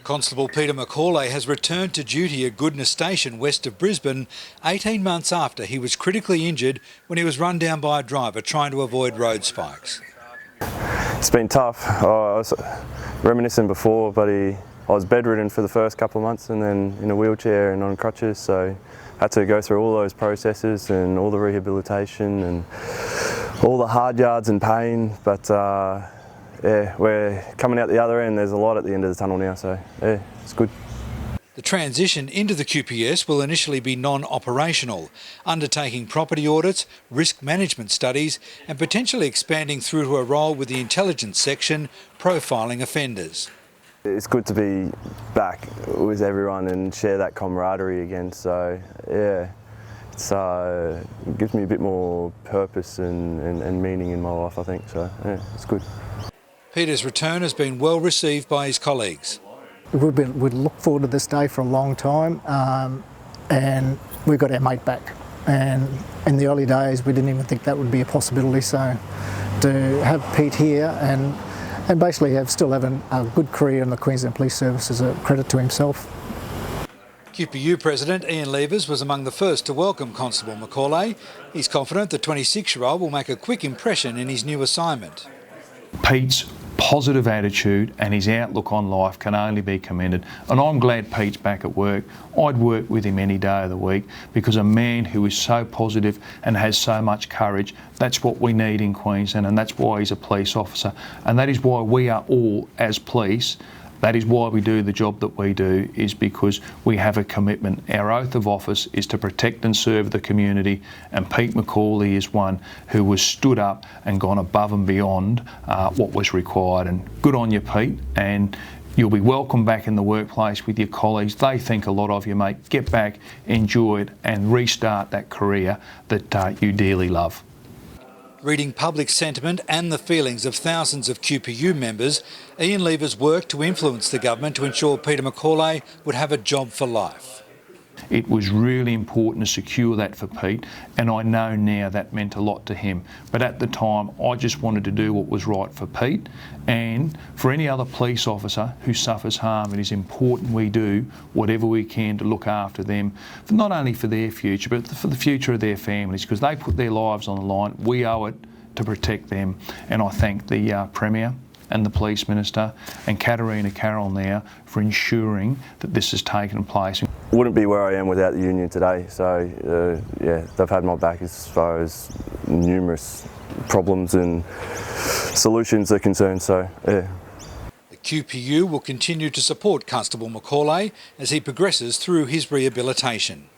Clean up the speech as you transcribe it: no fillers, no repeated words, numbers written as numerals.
Constable Peter McAulay has returned to duty at Goodness Station west of Brisbane 18 months after he was critically injured when he was run down by a driver trying to avoid road spikes. It's been tough. I was reminiscing before, but I was bedridden for the first couple of months and then in a wheelchair and on crutches, so I had to go through all those processes and all the rehabilitation and all the hard yards and pain, but yeah, we're coming out the other end. There's a light at the end of the tunnel now, so yeah, it's good. The transition into the QPS will initially be non-operational, undertaking property audits, risk management studies and potentially expanding through to a role with the intelligence section, profiling offenders. It's good to be back with everyone and share that camaraderie again, so yeah, it gives me a bit more purpose and meaning in my life, I think, so yeah, it's good. Peter's return has been well received by his colleagues. We'd looked forward to this day for a long time, and we got our mate back. And in the early days, we didn't even think that would be a possibility. So to have Pete here and basically still having a good career in the Queensland Police Service is a credit to himself. QPU President Ian Levers was among the first to welcome Constable McAulay. He's confident the 26-year-old will make a quick impression in his new assignment. Pete's positive attitude and his outlook on life can only be commended, and I'm glad Pete's back at work. I'd work with him any day of the week, because a man who is so positive and has so much courage, that's what we need in Queensland, and that's why he's a police officer, and that is why we are all, as police, that is why we do the job that we do, is because we have a commitment. Our oath of office is to protect and serve the community, and Pete McAulay is one who was stood up and gone above and beyond what was required. And good on you, Pete, and you'll be welcome back in the workplace with your colleagues. They think a lot of you, mate. Get back, enjoy it, and restart that career that you dearly love. Reading public sentiment and the feelings of thousands of QPU members, Ian Levers worked to influence the government to ensure Peter McAulay would have a job for life. It was really important to secure that for Pete, and I know now that meant a lot to him. But at the time, I just wanted to do what was right for Pete, and for any other police officer who suffers harm, it is important we do whatever we can to look after them, not only for their future, but for the future of their families, because they put their lives on the line. We owe it to protect them, and I thank the Premier and the Police Minister and Katarina Carroll now for ensuring that this has taken place. Wouldn't be where I am without the union today, so yeah, they've had my back as far as numerous problems and solutions are concerned, so yeah. The QPU will continue to support Constable McAulay as he progresses through his rehabilitation.